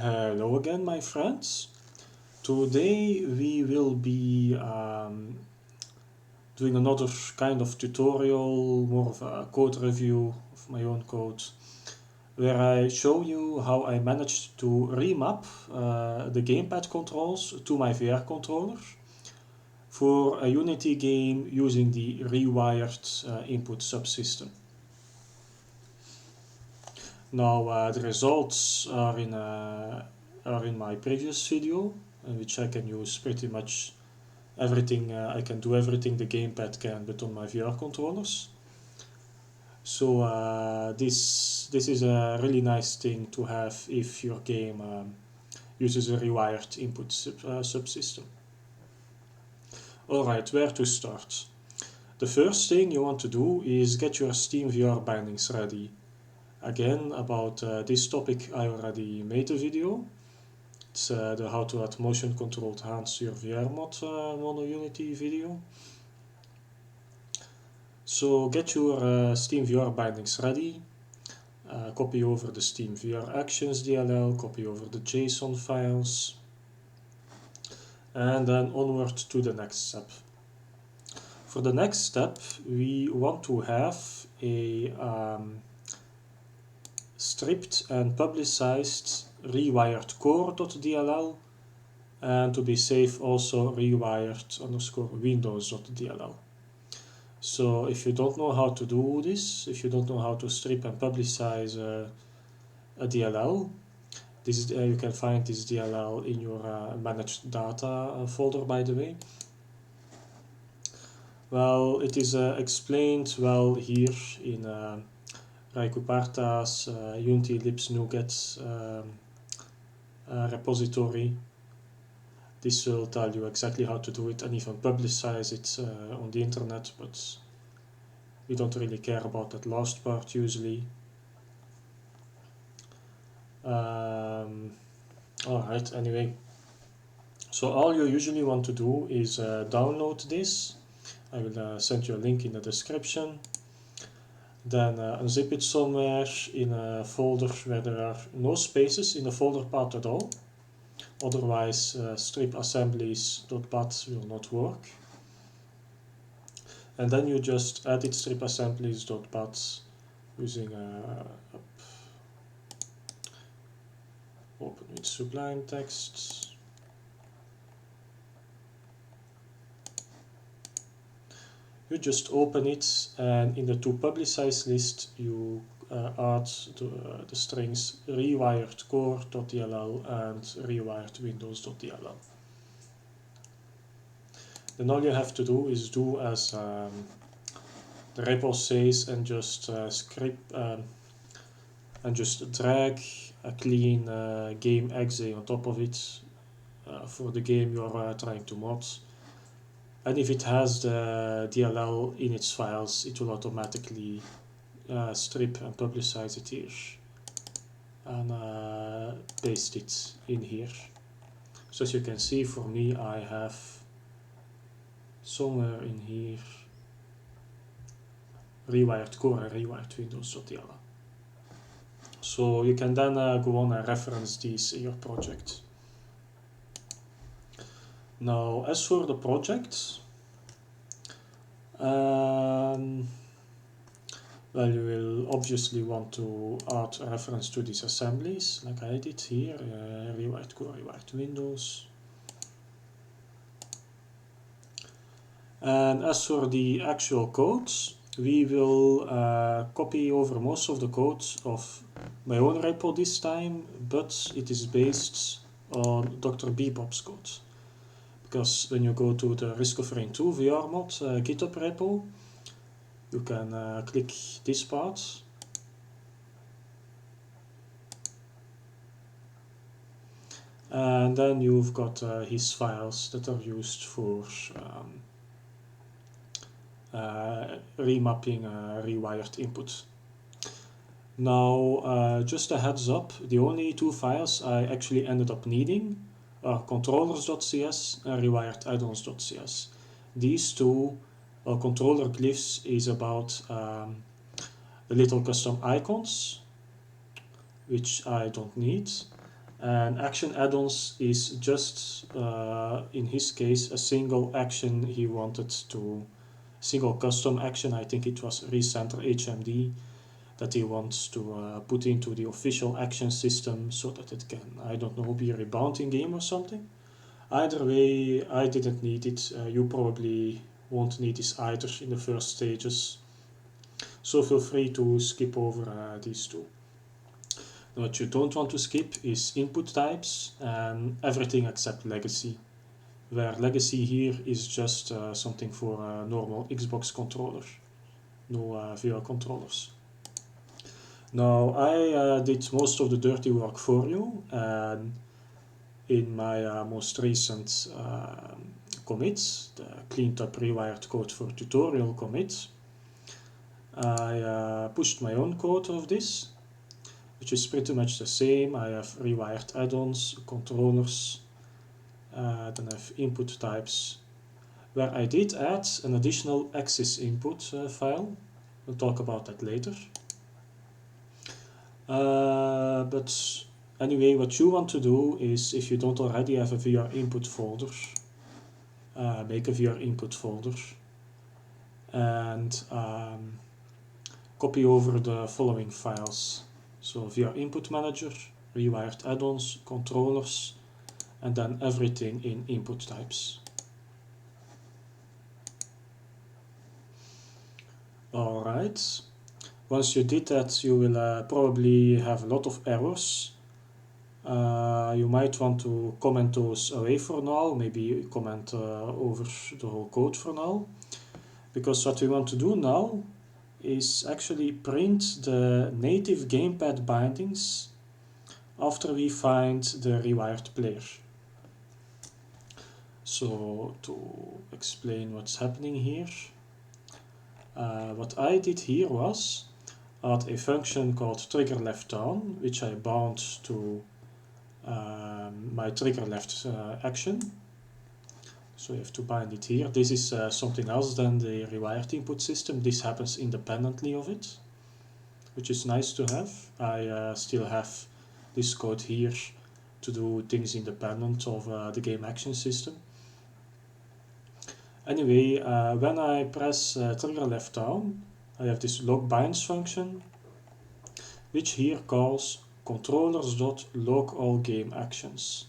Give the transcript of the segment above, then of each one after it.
Hello again, my friends. Today we will be doing another kind of tutorial, more of a code review of my own code, where I show you how I managed to remap the gamepad controls to my VR controller for a Unity game using the rewired input subsystem. Now the results are in my previous video, in which I can use pretty much everything. I can do everything the gamepad can, but on my VR controllers. So this is a really nice thing to have if your game uses a rewired input subsystem. Alright, where to start? The first thing you want to do is get your SteamVR bindings ready. Again, about this topic I already made a video. It's the how to add motion controlled hands to your VR mod mono Unity video. So get your SteamVR bindings ready. Copy over the SteamVR actions DLL, copy over the JSON files, and then onward to the next step. For the next step, we want to have a stripped and publicized rewired core.dll, and to be safe also rewired_windows.dll. So if you don't know how to do this, if you don't know how to strip and publicize a DLL, this is, you can find this DLL in your managed data folder, by the way. Well, it is explained well here in Raikuparta's Unity libs NuGet repository. This will tell you exactly how to do it and even publicize it on the internet, but we don't really care about that last part usually. Alright, anyway. So all you usually want to do is download this. I will send you a link in the description. Then unzip it somewhere in a folder where there are no spaces in the folder path at all. Otherwise strip assemblies.bat will not work. And then you just edit strip assemblies.bat using open with Sublime Text. You just open it, and in the to publicize list you add the strings rewired core.dll and rewired windows.dll. Then all you have to do is do as the repo says, and just script and just drag a clean game exe on top of it for the game you are trying to mod. And if it has the DLL in its files, it will automatically strip and publicize it here and paste it in here. So as you can see, for me I have somewhere in here rewired core and rewired windows.dll. So you can then go on and reference these in your project. Now, as for the project, well, you will obviously want to add a reference to these assemblies, like I did here, rewired core, rewired windows. And as for the actual code, we will copy over most of the code of my own repo this time, but it is based on DrBibop's code. Because when you go to the Risk of Rain 2 VR mod GitHub repo, you can click this part. And then you've got his files that are used for remapping rewired input. Now, just a heads up, the only two files I actually ended up needing are controllers.cs and rewired addons.cs. These two controller glyphs is about the little custom icons, which I don't need, And action add-ons is just, in his case, a single action he wanted to, single custom action, I think it was recenter HMD, that he wants to put into the official action system so that it can, I don't know, be rebound in game or something. Either way, I didn't need it. You probably won't need this either in the first stages. So feel free to skip over these two. What you don't want to skip is input types and everything except legacy, where legacy here is just something for a normal Xbox controller, no VR controllers. Now I did most of the dirty work for you, and in my most recent commit, the cleaned up rewired code for tutorial commit, I pushed my own code of this, which is pretty much the same. I have rewired add-ons, controllers, then I have input types, where I did add an additional axis input file. We'll talk about that later. But anyway, what you want to do is, if you don't already have a VR input folder, make a VR input folder and copy over the following files. So VR input manager, rewired add-ons, controllers, and then everything in input types. Alright, once you did that, you will probably have a lot of errors. You might want to comment those away for now, maybe comment over the whole code for now, because what we want to do now is actually print the native gamepad bindings after we find the rewired player. So to explain what's happening here, what I did here was add a function called trigger left down, which I bound to my trigger left action. So you have to bind it here. This is something else than the rewired input system. This happens independently of it, which is nice to have. I still have this code here to do things independent of the game action system. Anyway, when I press trigger left down, I have this log binds function, which here calls controllers.log all game actions,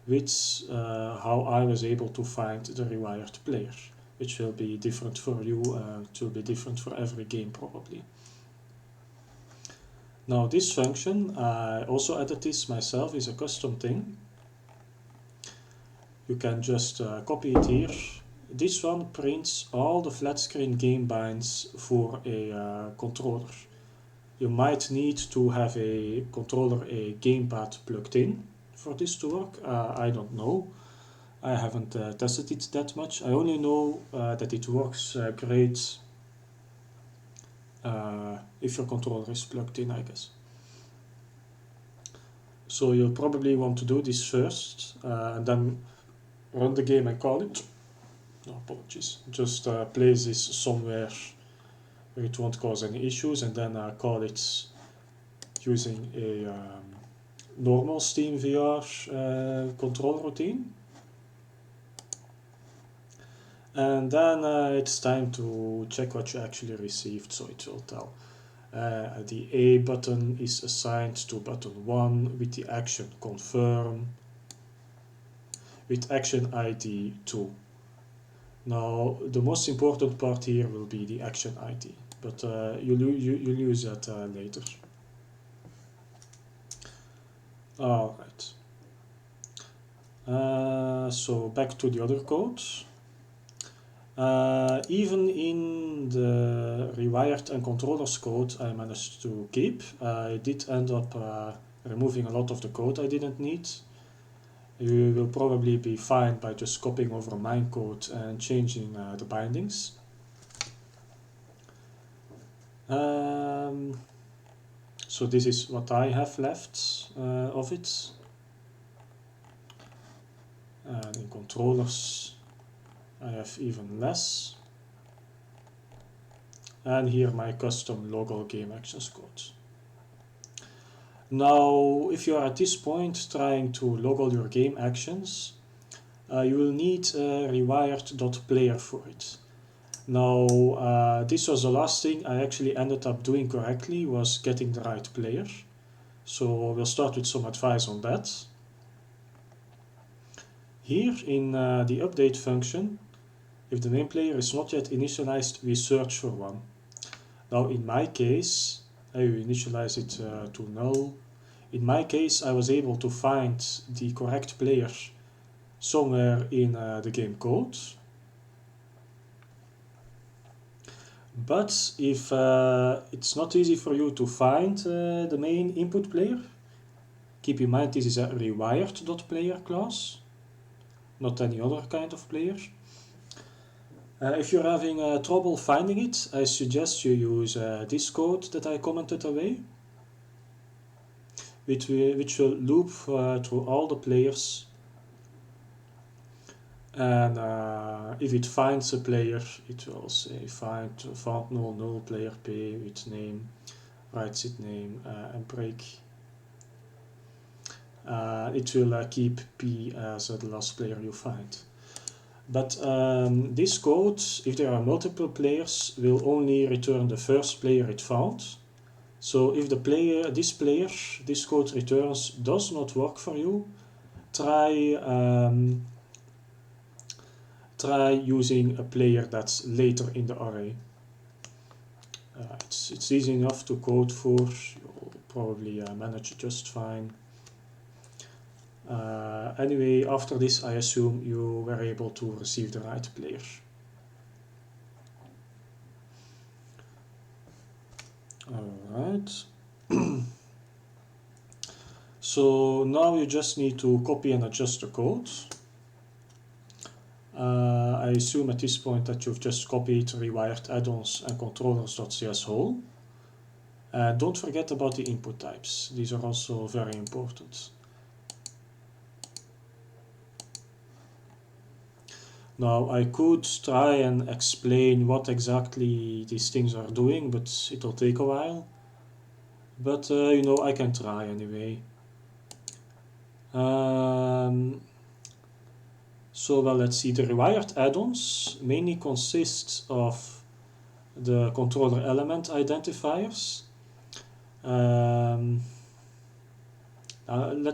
which how I was able to find the rewired player, which will be different for you, it will be different for every game probably. Now this function, I also added this myself, is a custom thing. You can just copy it here. This one prints all the flat screen game binds for a controller. You might need to have a controller, a gamepad plugged in for this to work. I don't know. I haven't tested it that much. I only know that it works great if your controller is plugged in, I guess. So you'll probably want to do this first and then run the game and call it. No, apologies. Just place this somewhere where it won't cause any issues, and then call it using a normal SteamVR control routine. And then it's time to check what you actually received, so it will tell. The A button is assigned to button 1 with the action confirm with action ID 2. Now the most important part here will be the action ID, but you'll use that later. Alright, so back to the other code. Even in the rewired and controllers code I managed to keep. I did end up removing a lot of the code I didn't need. You will probably be fine by just copying over my code and changing the bindings. So this is what I have left of it. And in controllers I have even less. And here my custom log all game actions code. Now, if you are at this point trying to log all your game actions, you will need Rewired.player for it. Now, this was the last thing I actually ended up doing correctly, was getting the right player. So we'll start with some advice on that. Here in the update function, if the main player is not yet initialized, we search for one. Now in my case, I initialize it to null. In my case, I was able to find the correct player somewhere in the game code. But if it's not easy for you to find the main input player, keep in mind this is a rewired.player class, not any other kind of player. If you're having trouble finding it, I suggest you use this code that I commented away, which will loop through all the players. And if it finds a player, it will say find found null player p with name, writes it name and break. It will keep p as the last player you find. But this code, if there are multiple players, will only return the first player it found. So if this code returns does not work for you, try using a player that's later in the array. It's easy enough to code for, you'll probably manage it just fine. Anyway, after this I assume you were able to receive the right player. Alright. So now you just need to copy and adjust the code. I assume at this point that you've just copied rewired add-ons and controllers.cs whole. Don't forget about the input types. These are also very important. Now I could try and explain what exactly these things are doing, but it'll take a while. But you know, I can try anyway. So well, let's see. The rewired add-ons mainly consist of the controller element identifiers. Let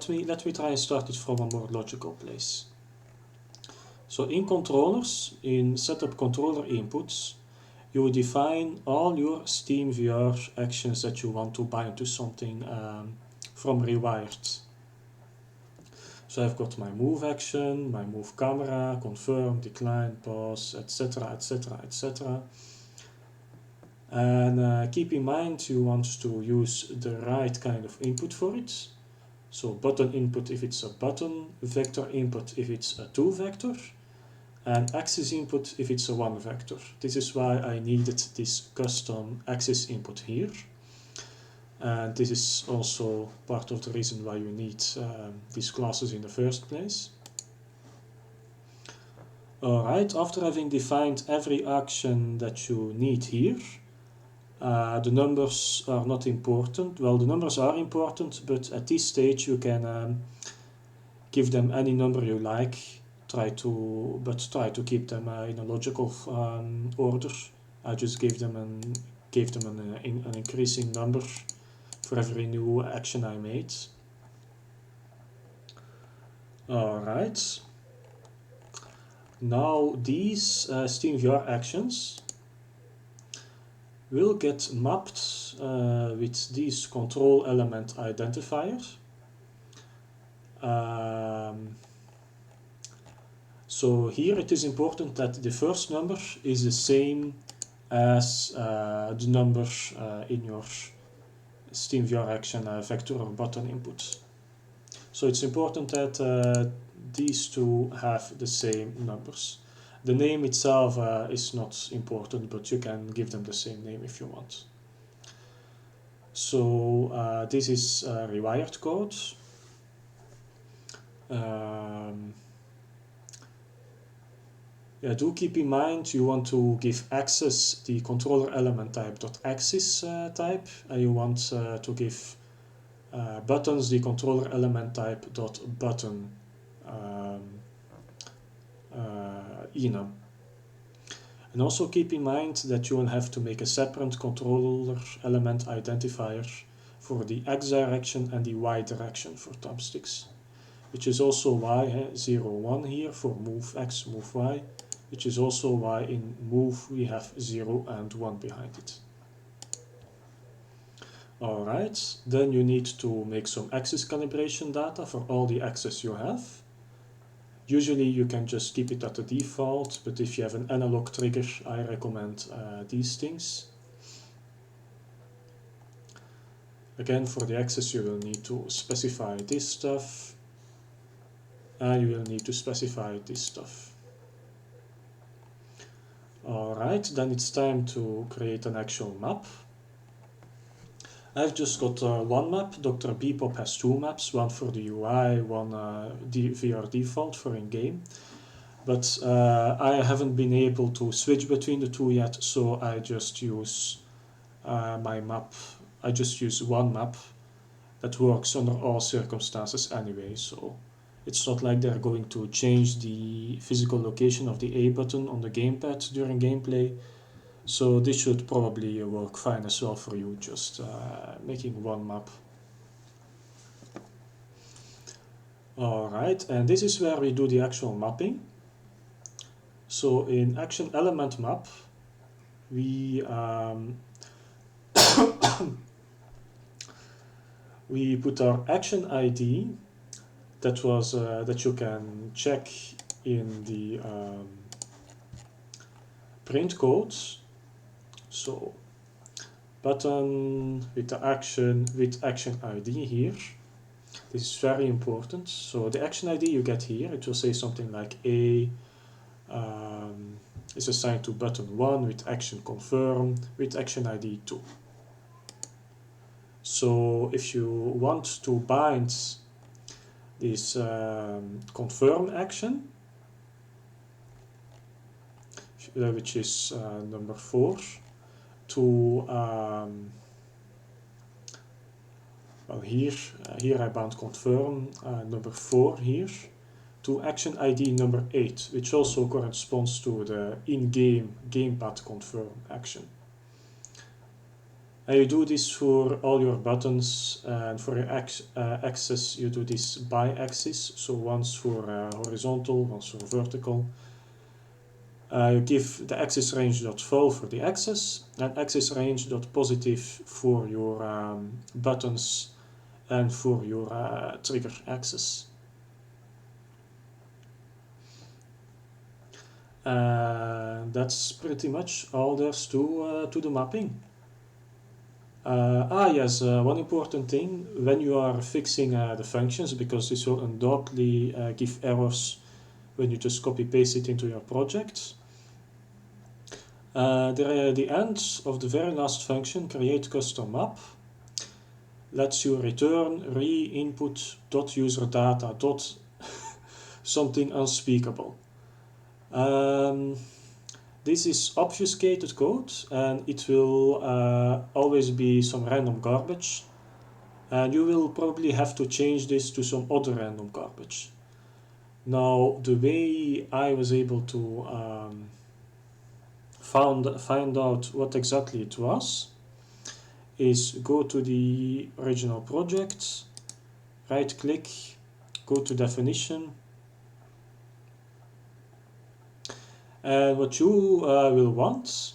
me try and start it from a more logical place. So in controllers, in setup controller inputs, you define all your SteamVR actions that you want to bind to something from Rewired. So I've got my move action, my move camera, confirm, decline, pause, etc, etc, etc. And keep in mind you want to use the right kind of input for it. So button input if it's a button, vector input if it's a 2 vector, and axis input if it's a 1 vector. This is why I needed this custom axis input here. And this is also part of the reason why you need these classes in the first place. Alright, after having defined every action that you need here, the numbers are not important. Well, the numbers are important, but at this stage you can give them any number you like. Try to keep them in a logical order. I just gave them an increasing number for every new action I made. Alright. Now these SteamVR actions will get mapped with these control element identifiers. So here it is important that the first number is the same as the number in your SteamVR action vector or button input. So it's important that these two have the same numbers. The name itself is not important, but you can give them the same name if you want. So this is rewired code. Yeah, do keep in mind you want to give access the controller element type .axis type, and you want to give buttons, the controller element type dot button enum. And also keep in mind that you will have to make a separate controller element identifier for the X direction and the Y direction for thumbsticks, which is also why 0, 1 here for move X, move Y, which is also why in move we have 0 and 1 behind it. Alright, then you need to make some axis calibration data for all the axes you have. Usually you can just keep it at the default, but if you have an analog trigger, I recommend these things. Again, for the axis you will need to specify this stuff, and you will need to specify this stuff. Alright, then it's time to create an actual map. I've just got one map. DrBibop has two maps, one for the UI, one VR default for in-game. But I haven't been able to switch between the two yet, so I just use my map. I just use one map that works under all circumstances anyway, so it's not like they're going to change the physical location of the A button on the gamepad during gameplay. So this should probably work fine as well for you, just making one map. Alright, and this is where we do the actual mapping. So in action element map, we we put our action ID that was that you can check in the print code. So button with the action with action ID here. This is very important. So the action ID you get here, it will say something like A is assigned to button 1 with action confirm with action ID 2. So if you want to bind this confirm action, which is number 4, to well here I bound confirm number 4 here to action ID number 8, which also corresponds to the in-game gamepad confirm action. And you do this for all your buttons, and for your axis you do this by axis, so once for horizontal, once for vertical. You give the axis range.full for the axis and axis range.positive for your buttons and for your trigger axis. That's pretty much all there's to the mapping. Yes, one important thing when you are fixing the functions, because this will undoubtedly give errors when you just copy paste it into your project. The end of the very last function, create custom map, lets you return re-input.userdata dot something unspeakable. This is obfuscated code, and it will always be some random garbage, and you will probably have to change this to some other random garbage. Now, the way I was able to find out what exactly it was is go to the original project, right click, go to definition, and what you will want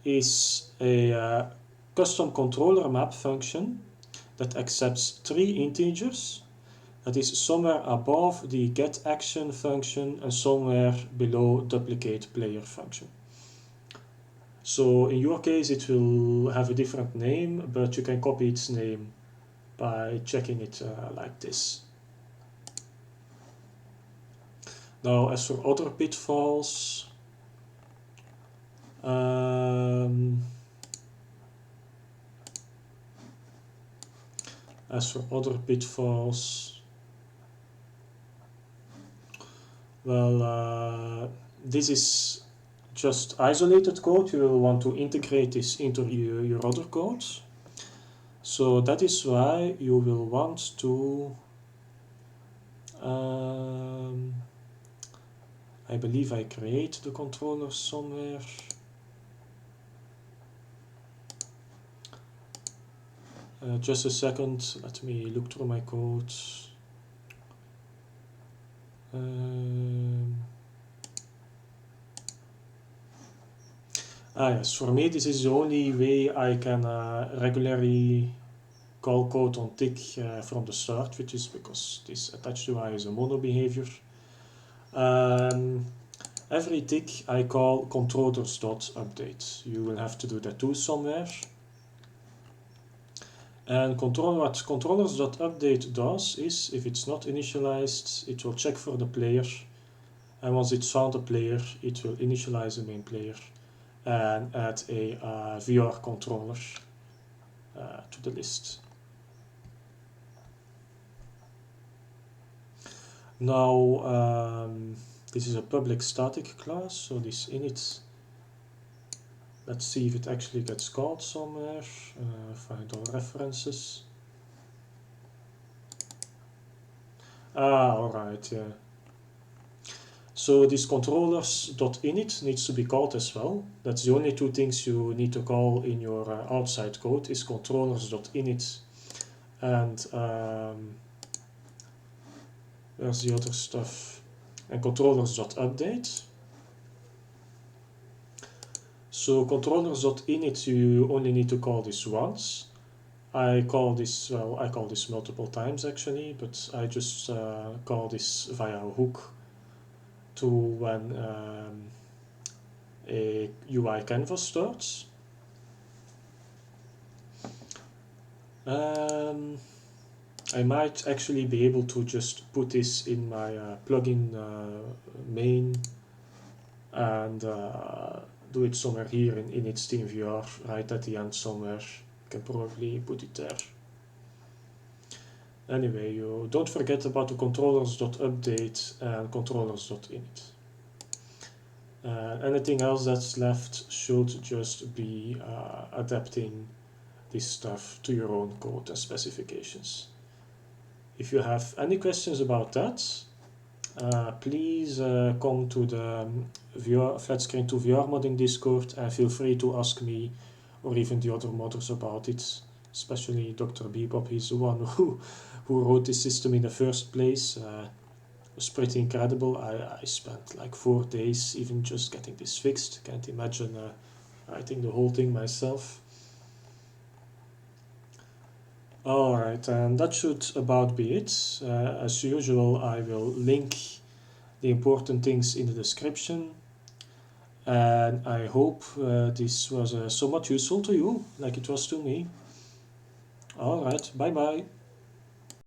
is a custom controller map function that accepts 3 integers, that is somewhere above the get action function and somewhere below duplicate player function. So in your case it will have a different name, but you can copy its name by checking it like this. Now, as for other pitfalls, well, this is just isolated code. You will want to integrate this into your other code. So that is why you will want to I believe I create the controller somewhere. Just a second, let me look through my code. Yes, for me this is the only way I can regularly call code on tick from the start, which is because this attached UI is a mono behavior. Every tick I call controllers.update. You will have to do that too somewhere. And what controllers.update does is, if it's not initialized, it will check for the player, and once it's found a player, it will initialize the main player and add a VR controller to the list. Now this is a public static class, so this init, let's see if it actually gets called somewhere. Find all references. Alright, yeah. So this controllers.init needs to be called as well. That's the only two things you need to call in your outside code, is controllers.init and where's the other stuff? And controllers.update. So controllers.init, you only need to call this once. I call this multiple times actually, but I just call this via a hook to when a UI canvas starts. I might actually be able to just put this in my plugin main and do it somewhere here in its SteamVR, right at the end somewhere. Can probably put it there. Anyway, you don't forget about the controllers.update and controllers.init. Anything else that's left should just be adapting this stuff to your own code and specifications. If you have any questions about that, please come to the Flat Screen to VR modding Discord and feel free to ask me or even the other modders about it, especially DrBibop. He's the one who wrote this system in the first place. It was pretty incredible. I spent like 4 days even just getting this fixed. Can't imagine writing the whole thing myself. Alright, and that should about be it. As usual, I will link the important things in the description. And I hope this was somewhat useful to you, like it was to me. Alright, bye bye.